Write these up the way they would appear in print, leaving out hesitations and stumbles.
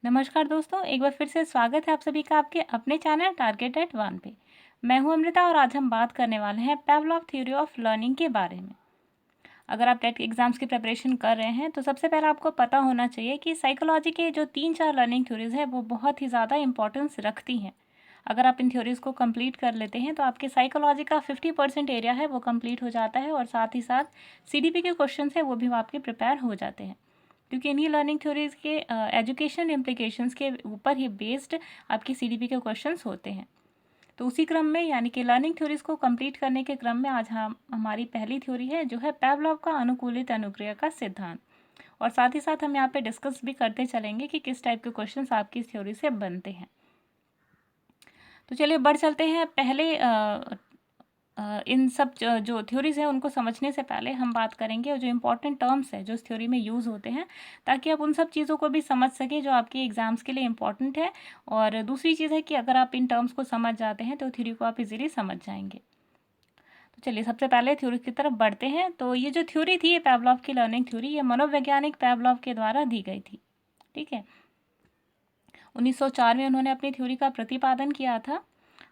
नमस्कार दोस्तों, एक बार फिर से स्वागत है आप सभी का आपके अपने चैनल टारगेट एट वन पे। मैं हूं अमृता और आज हम बात करने वाले हैं पावलोव थ्योरी ऑफ लर्निंग के बारे में। अगर आप टेट एग्जाम्स की प्रिपरेशन कर रहे हैं तो सबसे पहले आपको पता होना चाहिए कि साइकोलॉजी के जो 3-4 लर्निंग थ्योरीज हैं वो बहुत ही ज़्यादा इंपॉर्टेंस रखती हैं। अगर आप इन थ्योरीज को कंप्लीट कर लेते हैं तो आपके साइकोलॉजी का 50% एरिया है वो कंप्लीट हो जाता है और साथ ही साथ CDP के क्वेश्चन है वो भी आपके प्रिपेयर हो जाते हैं, क्योंकि इन्हीं लर्निंग थ्योरीज के एजुकेशन इम्प्लीकेशंस के ऊपर ही बेस्ड आपकी CDP के क्वेश्चंस होते हैं। तो उसी क्रम में यानी कि लर्निंग थ्योरीज को कंप्लीट करने के क्रम में आज हम हमारी पहली थ्योरी है जो है पावलोव का अनुकूलित अनुक्रिया का सिद्धांत। और साथ ही साथ हम यहाँ पे डिस्कस भी करते चलेंगे कि किस टाइप के क्वेश्चंस आपकी इस थ्योरी से बनते हैं। तो चलिए बढ़ चलते हैं। पहले इन सब जो थ्योरीज़ हैं उनको समझने से पहले हम बात करेंगे और जो इम्पोर्टेंट टर्म्स है जो इस थ्योरी में यूज़ होते हैं, ताकि आप उन सब चीज़ों को भी समझ सकें जो आपके एग्ज़ाम्स के लिए इम्पॉर्टेंट है। और दूसरी चीज़ है कि अगर आप इन टर्म्स को समझ जाते हैं तो थ्योरी को आप इजीली समझ जाएंगे। तो चलिए सबसे पहले थ्योरी की तरफ बढ़ते हैं। तो ये जो थ्योरी थी, ये पावलोव की लर्निंग थ्योरी, ये मनोवैज्ञानिक पावलोव के द्वारा दी गई थी। ठीक है, 1904 में उन्होंने अपनी थ्योरी का प्रतिपादन किया था।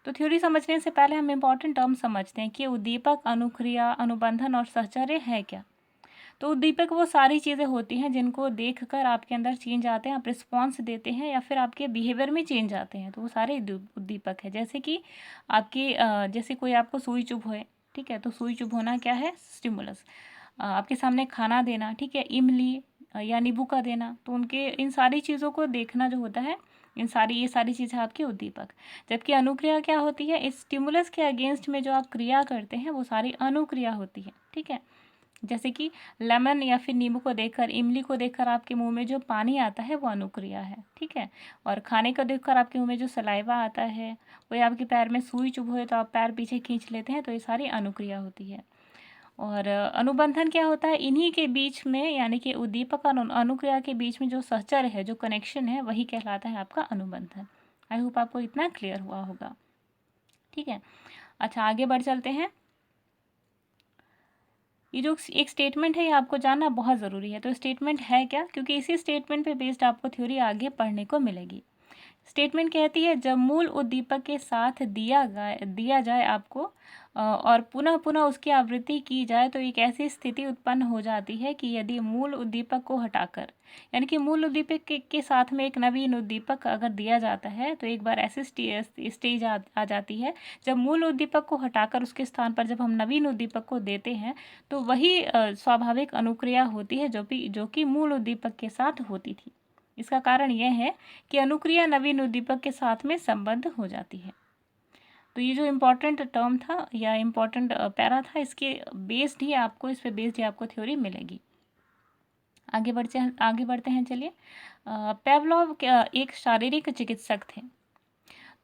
तो थ्योरी समझने से पहले हम इम्पॉर्टेंट टर्म समझते हैं कि उद्दीपक, अनुक्रिया, अनुबंधन और सहचर्य है क्या। तो उद्दीपक वो सारी चीज़ें होती हैं जिनको देखकर आपके अंदर चेंज आते हैं, आप रिस्पॉन्स देते हैं या फिर आपके बिहेवियर में चेंज आते हैं, तो वो सारे उद्दीपक है। जैसे कि आपकी जैसे कोई आपको सुई चुभ है, ठीक है, तो सुई चुभ होना क्या है, स्टिमुलस। आपके सामने खाना देना, ठीक है, इमली या नींबू का देना, तो उनके इन सारी चीज़ों को देखना जो होता है, ये सारी चीज़ें आपके उद्दीपक। जबकि अनुक्रिया क्या होती है, इस स्टिमुलस के अगेंस्ट में जो आप क्रिया करते हैं वो सारी अनुक्रिया होती है। ठीक है, जैसे कि लेमन या फिर नींबू को देखकर, इमली को देखकर आपके मुंह में जो पानी आता है वो अनुक्रिया है। ठीक है, और खाने को देखकर आपके मुंह में जो सलाइवा आता है, वो आपके पैर में सुई चुभ हो तो आप पैर पीछे खींच लेते हैं, तो ये सारी अनुक्रिया होती है। और अनुबंधन क्या होता है, इन्हीं के बीच में यानी कि उद्दीपक और अनुक्रिया के बीच में जो सहचर है, जो कनेक्शन है, वही कहलाता है आपका अनुबंधन। आई होप आपको इतना क्लियर हुआ होगा। ठीक है, अच्छा आगे बढ़ चलते हैं। ये जो एक स्टेटमेंट है ये आपको जानना बहुत ज़रूरी है। तो स्टेटमेंट है क्या, क्योंकि इसी स्टेटमेंट पे बेस्ड आपको थ्योरी आगे पढ़ने को मिलेगी। स्टेटमेंट कहती है, जब मूल उद्दीपक के साथ दिया जाए आपको और पुनः पुनः उसकी आवृत्ति की जाए तो एक ऐसी स्थिति उत्पन्न हो जाती है कि यदि मूल उद्दीपक को हटाकर, यानी कि मूल उद्दीपक के साथ में एक नवीन उद्दीपक अगर दिया जाता है, तो एक बार ऐसी स्टेज आ जाती है जब मूल उद्दीपक को हटाकर उसके स्थान पर जब हम नवीन उद्दीपक को देते हैं, तो वही स्वाभाविक अनुक्रिया होती है जो कि मूल उद्दीपक के साथ होती थी। इसका कारण यह है कि अनुक्रिया नवीन उद्दीपक के साथ में संबद्ध हो जाती है। तो ये जो इम्पोर्टेंट टर्म था या इम्पोर्टेंट पैरा था, इसके इस पे बेस्ड ही आपको थ्योरी मिलेगी। आगे बढ़ते हैं चलिए। पेवलोव एक शारीरिक चिकित्सक थे।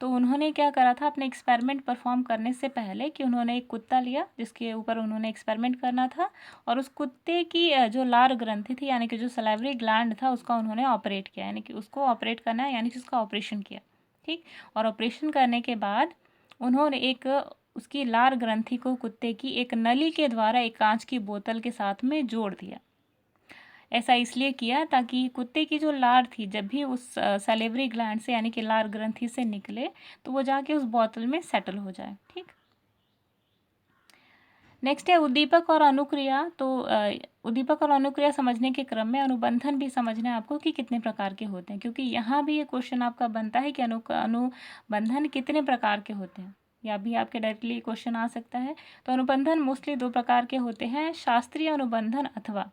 तो उन्होंने क्या करा था, अपने एक्सपेरिमेंट परफॉर्म करने से पहले कि उन्होंने एक कुत्ता लिया जिसके ऊपर उन्होंने एक्सपेरिमेंट करना था, और उस कुत्ते की जो लार ग्रंथि थी यानी कि जो सलाइवरी ग्लैंड था उसका उन्होंने ऑपरेट किया, यानी कि उसको ऑपरेट करना है, यानी कि उसका ऑपरेशन किया। ठीक, और ऑपरेशन करने के बाद उन्होंने एक उसकी लार ग्रंथि को कुत्ते की एक नली के द्वारा एक कांच की बोतल के साथ में जोड़ दिया। ऐसा इसलिए किया ताकि कुत्ते की जो लार थी जब भी उस सलेवरी ग्लैंड से यानी कि लार ग्रंथि से निकले तो वो जाके उस बोतल में सेटल हो जाए। ठीक, नेक्स्ट है उद्दीपक और अनुक्रिया। तो उद्दीपक और अनुक्रिया समझने के क्रम में अनुबंधन भी समझना है आपको कि कितने प्रकार के होते हैं, क्योंकि यहाँ भी ये क्वेश्चन आपका बनता है कि अनुबंधन कितने प्रकार के होते हैं, या भी आपके डायरेक्टली क्वेश्चन आ सकता है। तो अनुबंधन मोस्टली 2 प्रकार के होते हैं, शास्त्रीय अनुबंधन अथवा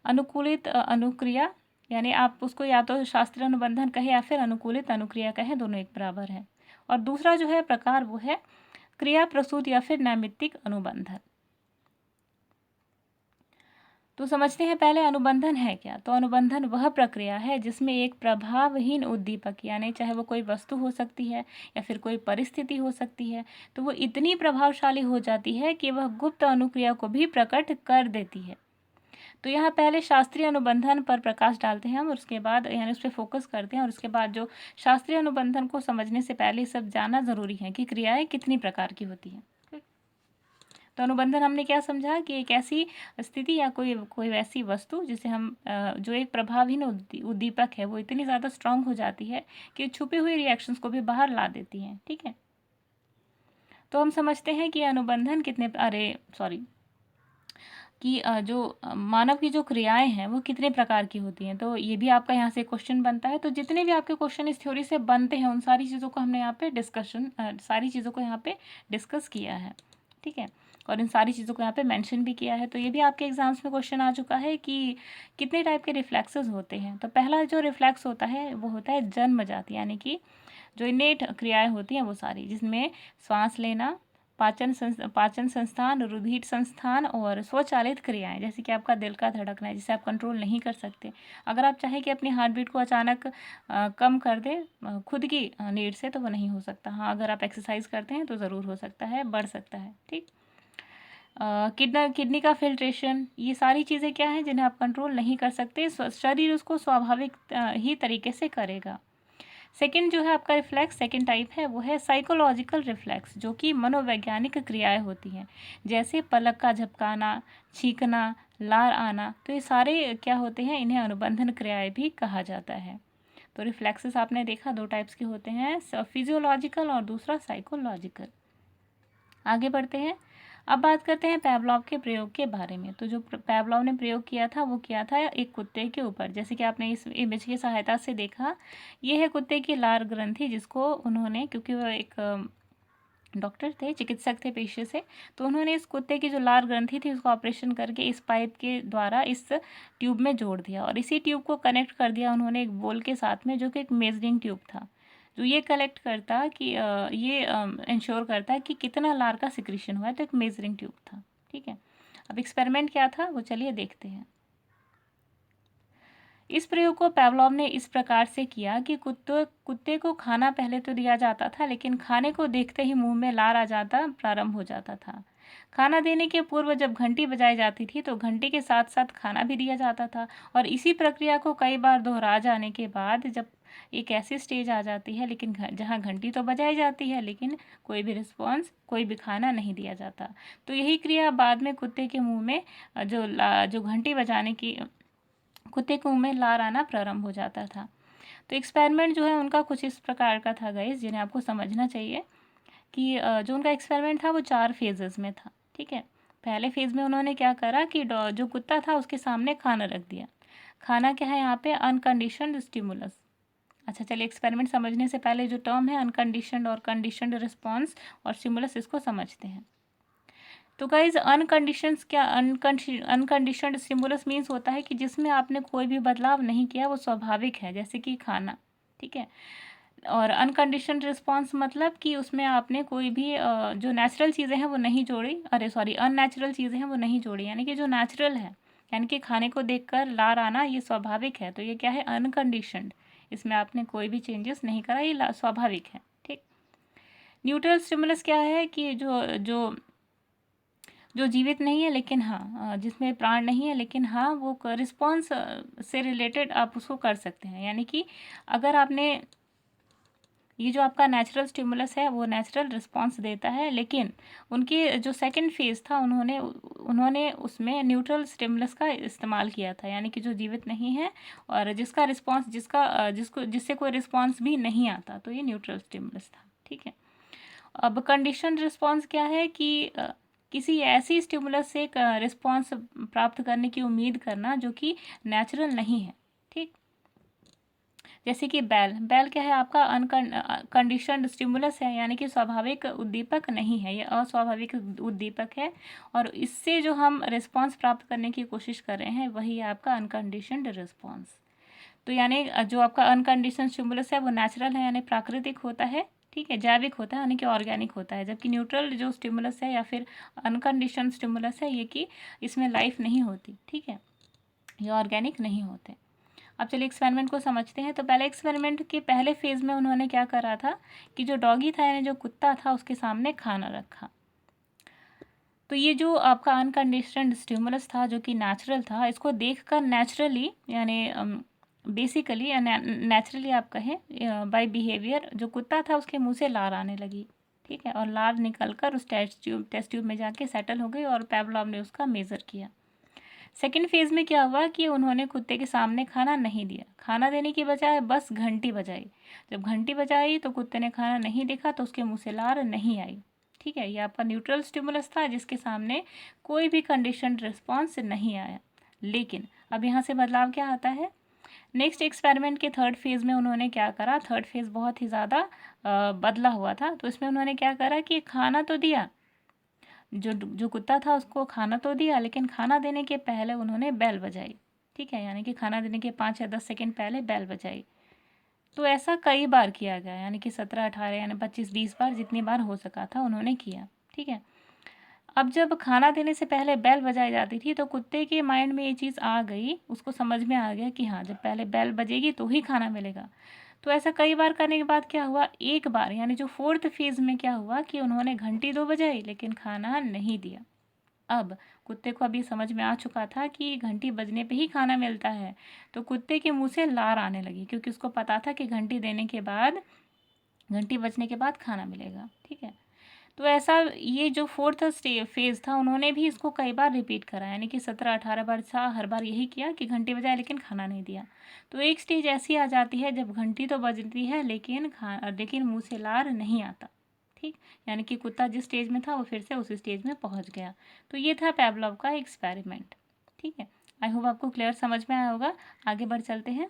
अनुकूलित अनुक्रिया, यानी आप उसको या तो शास्त्रीय अनुबंधन कहे या फिर अनुकूलित अनुक्रिया कहे, दोनों एक बराबर है। और दूसरा जो है प्रकार वो है क्रिया प्रसूत या फिर नैमित्तिक अनुबंधन। तो समझते हैं पहले अनुबंधन है क्या। तो अनुबंधन वह प्रक्रिया है जिसमें एक प्रभावहीन उद्दीपक, यानी चाहे वो कोई वस्तु हो सकती है या फिर कोई परिस्थिति हो सकती है, तो वो इतनी प्रभावशाली हो जाती है कि वह गुप्त अनुक्रिया को भी प्रकट कर देती है। तो यहाँ पहले शास्त्रीय अनुबंधन पर प्रकाश डालते हैं हम, और उसके बाद यानी उस पर फोकस करते हैं, और उसके बाद जो शास्त्रीय अनुबंधन को समझने से पहले सब जानना ज़रूरी है कि क्रियाएं कितनी प्रकार की होती हैं। तो अनुबंधन हमने क्या समझा कि एक ऐसी स्थिति या कोई कोई वैसी वस्तु जिसे हम जो एक प्रभावहीन उद्दीपक है वो इतनी ज़्यादा स्ट्रांग हो जाती है कि छुपी हुई रिएक्शंस को भी बाहर ला देती हैं। ठीक है, तो हम समझते हैं कि अनुबंधन कि जो मानव की जो क्रियाएं हैं वो कितने प्रकार की होती हैं। तो ये भी आपका यहाँ से क्वेश्चन बनता है। तो जितने भी आपके क्वेश्चन इस थ्योरी से बनते हैं उन सारी चीज़ों को हमने यहाँ पे सारी चीज़ों को यहाँ पे डिस्कस किया है। ठीक है, और इन सारी चीज़ों को यहाँ पे मेंशन भी किया है। तो ये भी आपके एग्जाम्स में क्वेश्चन आ चुका है कि कितने टाइप के रिफ्लेक्सेस होते हैं। तो पहला जो रिफ्लेक्स होता है वो होता है जन्मजात, यानी कि जो इनेट क्रियाएं होती हैं वो सारी, जिसमें श्वास लेना, पाचन संस्थान, रुधिर संस्थान और स्वचालित क्रियाएं, जैसे कि आपका दिल का धड़कना है जिसे आप कंट्रोल नहीं कर सकते। अगर आप चाहें कि अपनी हार्ट बीट को अचानक कम कर दे खुद की नीड से, तो वो नहीं हो सकता। हाँ, अगर आप एक्सरसाइज करते हैं तो ज़रूर हो सकता है, बढ़ सकता है। ठीक, किडनी का फिल्ट्रेशन, ये सारी चीज़ें क्या हैं जिन्हें आप कंट्रोल नहीं कर सकते, शरीर उसको स्वाभाविक ही तरीके से करेगा। सेकंड जो है आपका रिफ्लेक्स, सेकंड टाइप है वो है साइकोलॉजिकल रिफ्लेक्स, जो कि मनोवैज्ञानिक क्रियाएं होती हैं, जैसे पलक का झपकाना, छींकना, लार आना। तो ये सारे क्या होते हैं, इन्हें अनुबंधन क्रियाएं भी कहा जाता है। तो रिफ्लेक्सेस आपने देखा दो टाइप्स के होते हैं, फिजियोलॉजिकल और दूसरा साइकोलॉजिकल। आगे बढ़ते हैं, अब बात करते हैं पैवलॉव के प्रयोग के बारे में। तो जो पैवलॉव ने प्रयोग किया था वो किया था एक कुत्ते के ऊपर, जैसे कि आपने इस इमेज की सहायता से देखा। ये है कुत्ते की लार ग्रंथि, जिसको उन्होंने, क्योंकि वो एक डॉक्टर थे, चिकित्सक थे पेशे से, तो उन्होंने इस कुत्ते की जो लार ग्रंथि थी उसको ऑपरेशन करके इस पाइप के द्वारा इस ट्यूब में जोड़ दिया, और इसी ट्यूब को कनेक्ट कर दिया उन्होंने एक बोल के साथ में, जो कि एक मेजरिंग ट्यूब था, जो ये कलेक्ट करता कि ये इंश्योर करता है कि कितना लार का सिक्रीशन हुआ है। तो एक मेजरिंग ट्यूब था। ठीक है, अब एक्सपेरिमेंट क्या था वो चलिए देखते हैं। इस प्रयोग को पैवलॉव ने इस प्रकार से किया कि कुत्ते को खाना पहले तो दिया जाता था, लेकिन खाने को देखते ही मुंह में लार आ जाता प्रारंभ हो जाता था। खाना देने के पूर्व जब घंटी बजाई जाती थी तो घंटी के साथ साथ खाना भी दिया जाता था, और इसी प्रक्रिया को कई बार दोहरा जाने के बाद जब एक ऐसी स्टेज आ जाती है लेकिन जहाँ घंटी तो बजाई जाती है लेकिन कोई भी रिस्पॉन्स, कोई भी खाना नहीं दिया जाता, तो यही क्रिया बाद में कुत्ते के मुंह में जो घंटी बजाने की कुत्ते के मुंह में लार आना प्रारंभ हो जाता था। तो एक्सपेरिमेंट जो है उनका कुछ इस प्रकार का था गाइस, जिन्हें आपको समझना चाहिए कि जो उनका एक्सपेरिमेंट था वो 4 फेजेस में था। ठीक है, पहले फेज़ में उन्होंने क्या करा कि जो कुत्ता था उसके सामने खाना रख दिया। खाना क्या है यहाँ पे, अनकंडीशनड स्टिमुलस। अच्छा चलिए, एक्सपेरिमेंट समझने से पहले जो टर्म है अनकंडीशनड और कंडीशनड रिस्पॉन्स और स्टिमुलस, इसको समझते हैं। तो गाइज अनकंडीशनड स्टिमुलस मीन्स होता है कि जिसमें आपने कोई भी बदलाव नहीं किया, वो स्वाभाविक है, जैसे कि खाना। ठीक है, और अनकंडीशनड रिस्पॉन्स मतलब कि उसमें आपने कोई भी जो नेचुरल चीज़ें हैं वो नहीं जोड़ी, अननेचुरल चीज़ें हैं वो नहीं जोड़ी, यानी कि जो नेचुरल है, यानी कि खाने को देखकर लार आना ये स्वाभाविक है, तो ये क्या है, अनकंडीशनड। इसमें आपने कोई भी चेंजेस नहीं करा, ये स्वाभाविक है। ठीक, न्यूट्रल स्टिमुलस क्या है कि जो जो जो जीवित नहीं है लेकिन हाँ जिसमें प्राण नहीं है, लेकिन हाँ वो रिस्पॉन्स से रिलेटेड आप उसको कर सकते हैं, यानी कि अगर आपने ये जो आपका नेचुरल स्टिमुलस है वो नेचुरल रिस्पॉन्स देता है, लेकिन उनकी जो सेकंड फेज़ था उन्होंने उसमें न्यूट्रल स्टिमुलस का इस्तेमाल किया था, यानी कि जो जीवित नहीं है और जिसका रिस्पॉन्स जिससे कोई रिस्पॉन्स भी नहीं आता, तो ये न्यूट्रल स्टिमुलस था। ठीक है, अब कंडीशन रिस्पॉन्स क्या है कि किसी ऐसी स्टिमुलस से रिस्पॉन्स प्राप्त करने की उम्मीद करना जो कि नेचुरल नहीं है। ठीक, जैसे कि बैल क्या है आपका अनकंडीशनड स्टिमुलस है, यानी कि स्वाभाविक उद्दीपक नहीं है, ये अस्वाभाविक उद्दीपक है, और इससे जो हम रिस्पॉन्स प्राप्त करने की कोशिश कर रहे हैं वही है आपका अनकंडीशनड रिस्पॉन्स। तो यानी जो आपका अनकंडीशनड स्टिमुलस है वो नेचुरल है, यानी प्राकृतिक होता है। ठीक है, जैविक होता है, यानी कि ऑर्गेनिक होता है, जबकि न्यूट्रल जो स्टिमुलस है या फिर अनकंडीशनड स्टिमुलस है ये कि इसमें लाइफ नहीं होती। ठीक है, ये ऑर्गेनिक नहीं होते। अब चलिए एक्सपेरिमेंट को समझते हैं। तो पहले एक्सपेरिमेंट के पहले फेज़ में उन्होंने क्या करा था कि जो डॉगी था यानी जो कुत्ता था उसके सामने खाना रखा। तो ये जो आपका अनकंडीशनड स्टिमुलस था जो कि नेचुरल था, इसको देखकर नेचुरली यानी बेसिकली नेचुरली आप कहें बाय बिहेवियर जो कुत्ता था उसके मुंह से लार आने लगी। ठीक है, और लार निकल कर उस टेस्ट ट्यूब में जाके सेटल हो गई और पेवलॉव ने उसका मेज़र किया। सेकेंड फेज़ में क्या हुआ कि उन्होंने कुत्ते के सामने खाना नहीं दिया, खाना देने की बजाय बस घंटी बजाई। जब घंटी बजाई तो कुत्ते ने खाना नहीं देखा तो उसके मुंह से लार नहीं आई। ठीक है, ये आपका न्यूट्रल स्टिमुलस था जिसके सामने कोई भी कंडीशनड रिस्पॉन्स नहीं आया। लेकिन अब यहाँ से बदलाव क्या आता है, नेक्स्ट एक्सपेरिमेंट के थर्ड फेज़ में उन्होंने क्या करा, थर्ड फेज़ बहुत ही ज़्यादा बदला हुआ था। तो इसमें उन्होंने क्या करा कि खाना तो दिया, जो जो कुत्ता था उसको खाना तो दिया, लेकिन खाना देने के पहले उन्होंने बेल बजाई। ठीक है, यानी कि खाना देने के 5 या 10 सेकेंड पहले बेल बजाई। तो ऐसा कई बार किया गया, यानी कि 17, 18 यानी 25, 20 बार, जितनी बार हो सका था उन्होंने किया। ठीक है, अब जब खाना देने से पहले बेल बजाई जाती थी तो कुत्ते के माइंड में ये चीज़ आ गई, उसको समझ में आ गया कि हाँ, जब पहले बेल बजेगी तो ही खाना मिलेगा। तो ऐसा कई बार करने के बाद क्या हुआ, एक बार यानी जो फोर्थ फेज़ में क्या हुआ कि उन्होंने घंटी तो बजाई लेकिन खाना नहीं दिया। अब कुत्ते को अभी समझ में आ चुका था कि घंटी बजने पे ही खाना मिलता है, तो कुत्ते के मुंह से लार आने लगी, क्योंकि उसको पता था कि घंटी देने के बाद, घंटी बजने के बाद खाना मिलेगा। ठीक है, तो ऐसा ये जो फोर्थ फेज़ था उन्होंने भी इसको कई बार रिपीट करा, यानी कि 17, 18 बार था, हर बार यही किया कि घंटी बजाए लेकिन खाना नहीं दिया। तो एक स्टेज ऐसी आ जाती है जब घंटी तो बजती है लेकिन मुंह से लार नहीं आता। ठीक, यानी कि कुत्ता जिस स्टेज में था वो फिर से उस स्टेज में पहुंच गया। तो ये था पेवलॉव का एक्सपेरिमेंट। ठीक है, आई होप आपको क्लियर समझ में आया होगा। आगे बढ़ चलते हैं।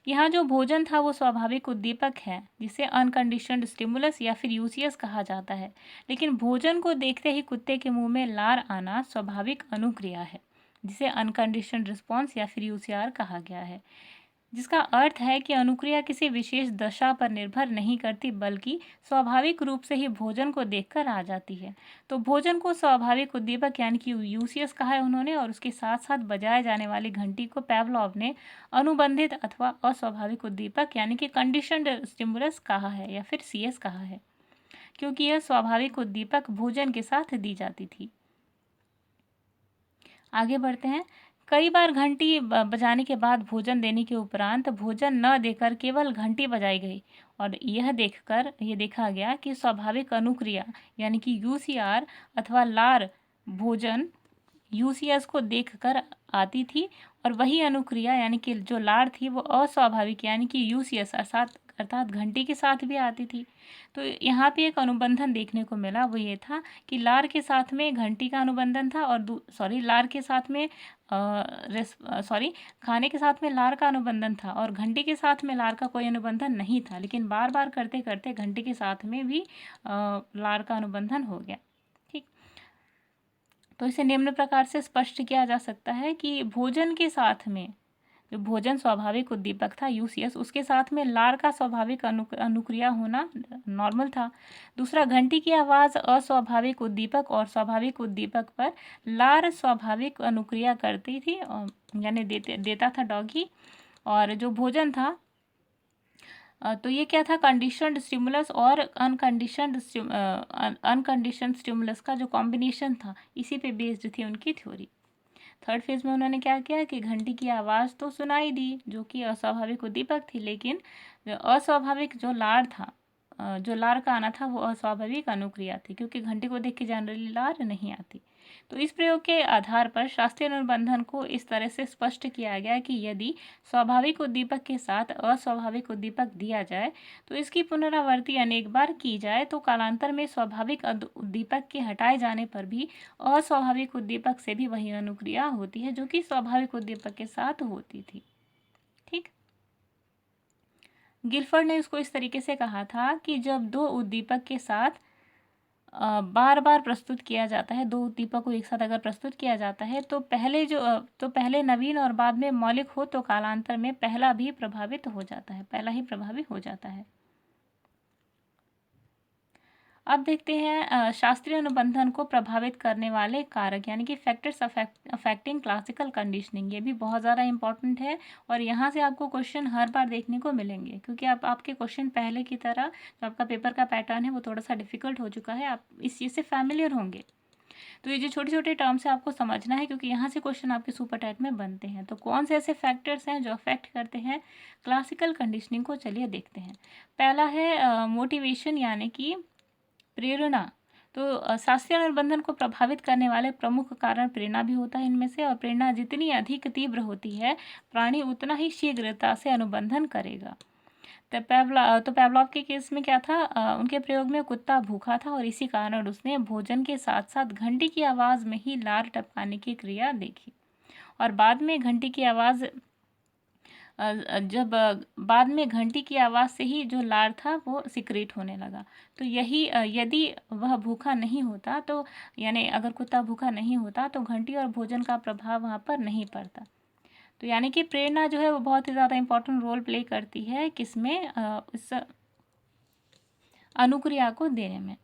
यहाँ जो भोजन था वो स्वाभाविक उद्दीपक है जिसे अनकंडीशनड स्टिमुलस या फिर यूसीएस कहा जाता है, लेकिन भोजन को देखते ही कुत्ते के मुंह में लार आना स्वाभाविक अनुक्रिया है जिसे अनकंडीशनड रिस्पॉन्स या फिर यूसीआर कहा गया है, जिसका अर्थ है कि अनुक्रिया किसी विशेष दशा पर निर्भर नहीं करती बल्कि स्वाभाविक रूप से ही भोजन को देखकर आ जाती है। तो भोजन को स्वाभाविक उद्दीपक यानी कि यूसीएस कहा है उन्होंने, और उसके साथ साथ बजाए जाने वाली घंटी को पेवलॉव ने अनुबंधित अथवा अस्वाभाविक उद्दीपक यानी कि कंडीशनड स्टिमुलस कहा है या फिर सीएस कहा है, क्योंकि यह स्वाभाविक उद्दीपक भोजन के साथ दी जाती थी। आगे बढ़ते हैं। कई बार घंटी बजाने के बाद भोजन देने के उपरांत भोजन न देकर केवल घंटी बजाई गई और यह देखा गया कि स्वाभाविक अनुक्रिया यानी कि यूसीआर अथवा लार भोजन यूसीएस को देखकर आती थी, और वही अनुक्रिया यानी कि जो लार थी वो अस्वाभाविक यानी कि यूसीएस अर्थात घंटी के साथ भी आती थी। तो यहाँ पे एक अनुबंधन देखने को मिला, वो ये था कि लार के साथ में घंटी का अनुबंधन था और लार के साथ में खाने के साथ में लार का अनुबंधन था और घंटी के साथ में लार का कोई अनुबंधन नहीं था, लेकिन बार बार करते करते घंटी के साथ में भी लार का अनुबंधन हो गया। ठीक, तो इसे निम्न प्रकार से स्पष्ट किया जा सकता है कि भोजन के साथ में जो भोजन स्वाभाविक उद्दीपक था यूसीएस, उसके साथ में लार का स्वाभाविक अनुक्रिया होना नॉर्मल था। दूसरा, घंटी की आवाज़ अस्वाभाविक उद्दीपक और स्वाभाविक उद्दीपक पर लार स्वाभाविक अनुक्रिया करती थी, यानी देता था डॉगी। और जो भोजन था तो ये क्या था, कंडीशनड स्टिमुलस और अनकंडीशनड स्टिमुलस का जो कॉम्बिनेशन था, इसी पे बेस्ड थी उनकी थ्योरी। थर्ड फेज में उन्होंने क्या किया कि घंटी की आवाज़ तो सुनाई दी जो कि अस्वाभाविक उद्दीपक थी, लेकिन अस्वाभाविक जो लार का आना था वो अस्वाभाविक अनुक्रिया थी, क्योंकि घंटी को देख के जनरली लार नहीं आती। तो इस प्रयोग के आधार पर शास्त्रीय अनुबंधन को इस तरह से स्पष्ट किया गया कि यदि स्वाभाविक उद्दीपक के साथ अस्वाभाविक उद्दीपक दिया जाए तो इसकी पुनरावृत्ति अनेक बार की जाए तो कालांतर में स्वाभाविक उद्दीपक के हटाए जाने पर भी अस्वाभाविक उद्दीपक से भी वही अनुक्रिया होती है जो कि स्वाभाविक उद्दीपक के साथ होती थी। ठीक, गिलफर्ड ने इसको इस तरीके से कहा था कि जब दो उद्दीपक के साथ बार बार प्रस्तुत किया जाता है, दो उद्दीपक को एक साथ अगर प्रस्तुत किया जाता है तो पहले नवीन और बाद में मौलिक हो तो कालांतर में पहला ही प्रभावित हो जाता है। अब देखते हैं शास्त्रीय अनुबंधन को प्रभावित करने वाले कारक यानी कि फैक्टर्स अफेक्टिंग क्लासिकल कंडीशनिंग। ये भी बहुत ज़्यादा इंपॉर्टेंट है और यहाँ से आपको क्वेश्चन हर बार देखने को मिलेंगे, क्योंकि आपके क्वेश्चन पहले की तरह जो आपका पेपर का पैटर्न है वो थोड़ा सा डिफिकल्ट हो चुका है, आप इस चीज़ से फैमिलियर होंगे। तो ये जो छोटे छोटे टर्म्स है आपको समझना है, क्योंकि यहाँ से क्वेश्चन आपके सुपर टाइट में बनते हैं। तो कौन से ऐसे फैक्टर्स हैं जो अफेक्ट करते हैं क्लासिकल कंडीशनिंग को, चलिए देखते हैं। पहला है मोटिवेशन यानी कि प्रेरणा। तो शास्त्रीय अनुबंधन को प्रभावित करने वाले प्रमुख कारण प्रेरणा भी होता है इनमें से, और प्रेरणा जितनी अधिक तीव्र होती है प्राणी उतना ही शीघ्रता से अनुबंधन करेगा। तो पेवलॉव के केस में क्या था, उनके प्रयोग में कुत्ता भूखा था और इसी कारण उसने भोजन के साथ साथ घंटी की आवाज़ में ही लार टपकाने की क्रिया देखी, और बाद में घंटी की आवाज़ बाद में घंटी की आवाज़ से ही जो लार था वो सिक्रेट होने लगा। तो यही यदि वह भूखा नहीं होता तो, यानी अगर कुत्ता भूखा नहीं होता तो घंटी और भोजन का प्रभाव वहाँ पर नहीं पड़ता। तो यानी कि प्रेरणा जो है वो बहुत ही ज़्यादा इम्पोर्टेंट रोल प्ले करती है किसमें, इस अनुक्रिया को देने में।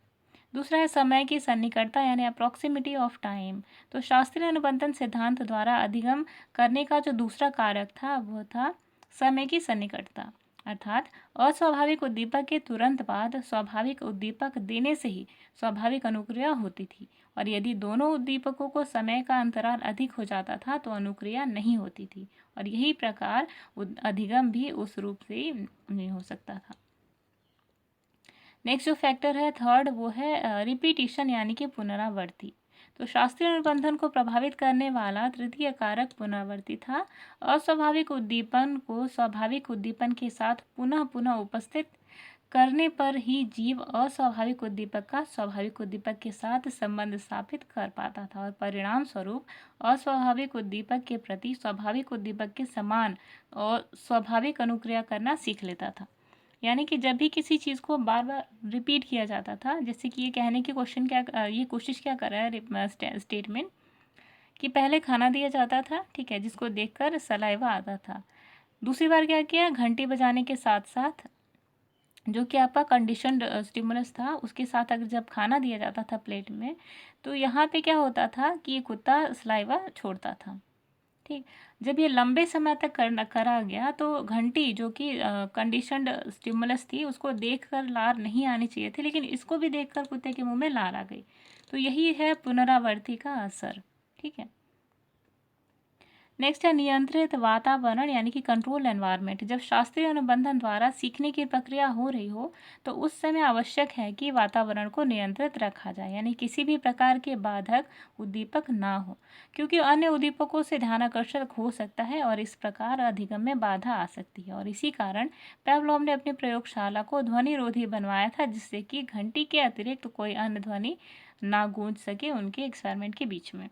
दूसरा है समय की सन्निकटता यानी अप्रॉक्सिमिटी ऑफ टाइम। तो शास्त्रीय अनुबंधन सिद्धांत द्वारा अधिगम करने का जो दूसरा कारक था वो था समय की सन्निकटता, अर्थात अस्वाभाविक उद्दीपक के तुरंत बाद स्वाभाविक उद्दीपक देने से ही स्वाभाविक अनुक्रिया होती थी, और यदि दोनों उद्दीपकों को समय का अंतराल अधिक हो जाता था तो अनुक्रिया नहीं होती थी, और यही प्रकार अधिगम भी उस रूप से नहीं हो सकता था। नेक्स्ट जो फैक्टर है थर्ड वो है रिपीटिशन यानी कि पुनरावृत्ति। तो शास्त्रीय अनुबंधन को प्रभावित करने वाला तृतीय कारक पुनरावृत्ति था। अस्वाभाविक उद्दीपन को स्वाभाविक उद्दीपन के साथ पुनः पुनः उपस्थित करने पर ही जीव अस्वाभाविक उद्दीपक का स्वाभाविक उद्दीपक के साथ संबंध स्थापित कर पाता था, और परिणाम स्वरूप अस्वाभाविक उद्दीपक के प्रति स्वाभाविक उद्दीपक के समान और स्वाभाविक अनुक्रिया करना सीख लेता था। यानी कि जब भी किसी चीज़ को बार बार रिपीट किया जाता था, जैसे कि ये कहने की ये कोशिश क्या कर रहा है स्टेटमेंट, कि पहले खाना दिया जाता था, ठीक है, जिसको देखकर सलाइवा आता था। दूसरी बार क्या किया, घंटी बजाने के साथ साथ जो कि आपका कंडीशनड स्टिमुलस था उसके साथ अगर जब खाना दिया जाता था प्लेट में, तो यहाँ पे क्या होता था कि ये कुत्ता सलाइवा छोड़ता था। ठीक, जब ये लंबे समय तक करा गया तो घंटी जो कि कंडीशनड स्टिमुलस थी उसको देखकर लार नहीं आनी चाहिए थी, लेकिन इसको भी देखकर कुत्ते के मुंह में लार आ गई। तो यही है पुनरावृत्ति का असर। ठीक है, नेक्स्ट है नियंत्रित वातावरण यानी कि कंट्रोल एनवायरनमेंट। जब शास्त्रीय अनुबंधन द्वारा सीखने की प्रक्रिया हो रही हो तो उस समय आवश्यक है कि वातावरण को नियंत्रित रखा जाए, यानी किसी भी प्रकार के बाधक उद्दीपक ना हो, क्योंकि अन्य उद्दीपकों से ध्यान आकर्षक हो सकता है और इस प्रकार अधिगम में बाधा आ सकती है। और इसी कारण पेवलॉव ने अपनी प्रयोगशाला को ध्वनि रोधी बनवाया था, जिससे कि घंटी के अतिरिक्त कोई अन्य ध्वनि ना गूंज सके उनके एक्सपेरिमेंट के बीच में।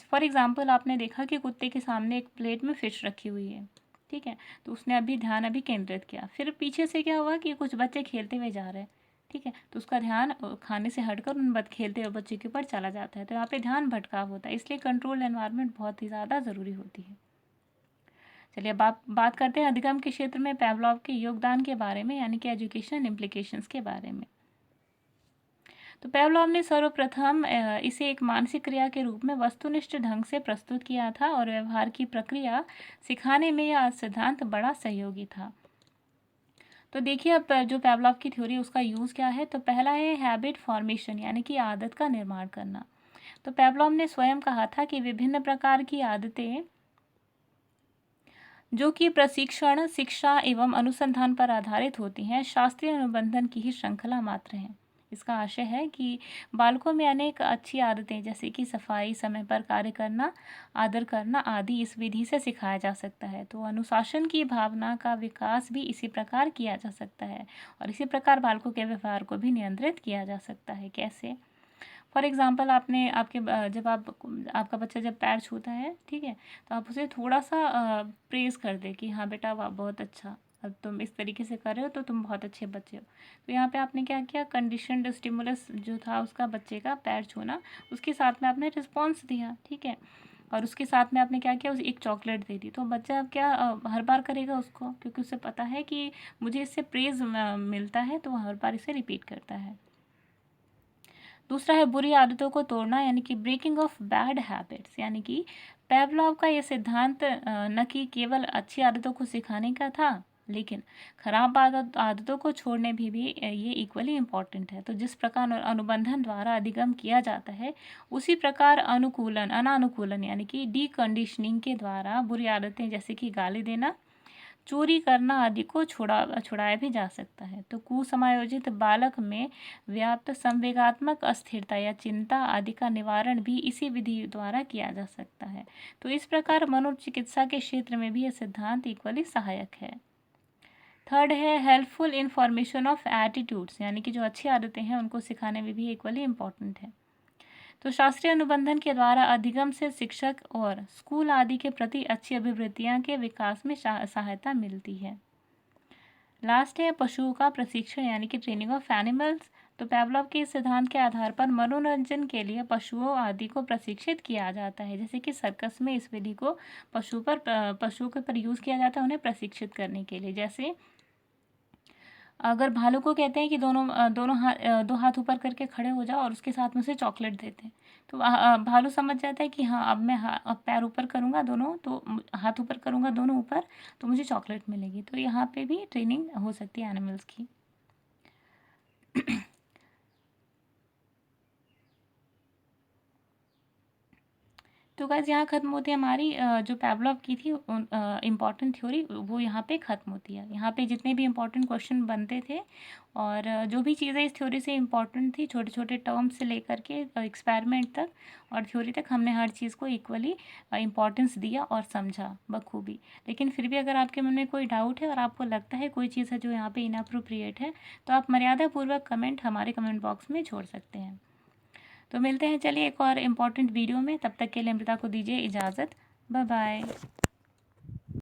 फॉर एग्जाम्पल आपने देखा कि कुत्ते के सामने एक प्लेट में फ़िश रखी हुई है, ठीक है, तो उसने ध्यान केंद्रित किया। फिर पीछे से क्या हुआ कि कुछ बच्चे खेलते हुए जा रहे हैं, ठीक है, तो उसका ध्यान खाने से हटकर उन खेलते हुए बच्चे के ऊपर चला जाता है, तो यहाँ पे ध्यान भटकाव होता है। इसलिए कंट्रोल एनवायरनमेंट बहुत ही ज़्यादा ज़रूरी होती है। चलिए अब बात करते हैं अधिगम के क्षेत्र में पेवलॉव के योगदान के बारे में, यानी कि एजुकेशन इम्प्लीकेशंस के बारे में। तो पेवलॉव ने सर्वप्रथम इसे एक मानसिक क्रिया के रूप में वस्तुनिष्ठ ढंग से प्रस्तुत किया था, और व्यवहार की प्रक्रिया सिखाने में यह सिद्धांत बड़ा सहयोगी था। तो देखिए अब जो पेवलॉव की थ्योरी उसका यूज़ क्या है। तो पहला है हैबिट फॉर्मेशन यानी कि आदत का निर्माण करना। तो पेवलॉव ने स्वयं कहा था कि विभिन्न प्रकार की आदतें जो कि प्रशिक्षण, शिक्षा एवं अनुसंधान पर आधारित होती हैं, शास्त्रीय अनुबंधन की ही श्रृंखला मात्र हैं। इसका आशय है कि बालकों में अनेक अच्छी आदतें जैसे कि सफाई, समय पर कार्य करना, आदर करना आदि इस विधि से सिखाया जा सकता है। तो अनुशासन की भावना का विकास भी इसी प्रकार किया जा सकता है, और इसी प्रकार बालकों के व्यवहार को भी नियंत्रित किया जा सकता है। कैसे? फॉर एग्ज़ाम्पल आपने जब आपका बच्चा जब पैर छूता है, ठीक है, तो आप उसे थोड़ा सा प्रेज़ कर दें कि हाँ बेटा वाह बहुत अच्छा, अब तुम इस तरीके से कर रहे हो तो तुम बहुत अच्छे बच्चे हो। तो यहाँ पे आपने क्या किया, कंडीशनड स्टिमुलस जो था उसका बच्चे का पैर छूना, उसके साथ में आपने रिस्पॉन्स दिया, ठीक है, और उसके साथ में आपने क्या किया, उसे एक चॉकलेट दे दी। तो बच्चा अब क्या हर बार करेगा उसको, क्योंकि उसे पता है कि मुझे इससे प्रेज़ मिलता है, तो वह हर बार इसे रिपीट करता है। दूसरा है बुरी आदतों को तोड़ना यानी कि ब्रेकिंग ऑफ बैड हैबिट्स। यानी कि पेवलॉव का ये सिद्धांत न कि केवल अच्छी आदतों को सिखाने का था, लेकिन खराब आदतों को छोड़ने भी ये इक्वली इम्पॉर्टेंट है। तो जिस प्रकार अनुबंधन द्वारा अधिगम किया जाता है, उसी प्रकार अनानुकूलन यानी कि डीकंडीशनिंग के द्वारा बुरी आदतें जैसे कि गाली देना, चोरी करना आदि को छुड़ाया भी जा सकता है। तो कुसमायोजित बालक में व्याप्त संवेगात्मक अस्थिरता या चिंता आदि का निवारण भी इसी विधि द्वारा किया जा सकता है। तो इस प्रकार मनोचिकित्सा के क्षेत्र में भी यह सिद्धांत इक्वली सहायक है। थर्ड है हेल्पफुल इन्फॉर्मेशन ऑफ एटीट्यूड्स, यानी कि जो अच्छी आदतें हैं उनको सिखाने में भी इक्वली इम्पॉर्टेंट है। तो शास्त्रीय अनुबंधन के द्वारा अधिगम से शिक्षक और स्कूल आदि के प्रति अच्छी अभिवृत्तियां के विकास में सहायता मिलती है। लास्ट है पशुओं का प्रशिक्षण यानी कि ट्रेनिंग ऑफ एनिमल्स। तो पेवलोव के इस सिद्धांत के आधार पर मनोरंजन के लिए पशुओं आदि को प्रशिक्षित किया जाता है। जैसे कि सर्कस में इस विधि को पशुओं के पर यूज़ किया जाता है उन्हें प्रशिक्षित करने के लिए। जैसे अगर भालू को कहते हैं कि दो हाथ ऊपर करके खड़े हो जाओ और उसके साथ में उसे चॉकलेट देते हैं, तो भालू समझ जाता है कि हाँ अब मैं अब पैर ऊपर करूँगा दोनों, तो हाथ ऊपर करूँगा दोनों ऊपर, तो मुझे चॉकलेट मिलेगी। तो यहाँ पे भी ट्रेनिंग हो सकती है एनिमल्स की। तो गाइस यहाँ ख़त्म होती है हमारी जो पेवलोव की थी इम्पॉर्टेंट थ्योरी, वो यहाँ पे ख़त्म होती है। यहाँ पे जितने भी इम्पॉर्टेंट क्वेश्चन बनते थे और जो भी चीज़ें इस थ्योरी से इम्पॉर्टेंट थी, छोटे छोटे टर्म्स से लेकर के एक्सपेरिमेंट तक और थ्योरी तक, हमने हर चीज़ को इक्वली इम्पॉर्टेंस दिया और समझा बखूबी। लेकिन फिर भी अगर आपके मन में कोई डाउट है और आपको लगता है कोई चीज़ है जो यहाँ पे इनअप्रोप्रिएट है, तो आप मर्यादापूर्वक कमेंट हमारे कमेंट बॉक्स में छोड़ सकते हैं। तो मिलते हैं चलिए एक और इम्पॉर्टेंट वीडियो में, तब तक के लिए अमृता को दीजिए इजाज़त। Bye bye.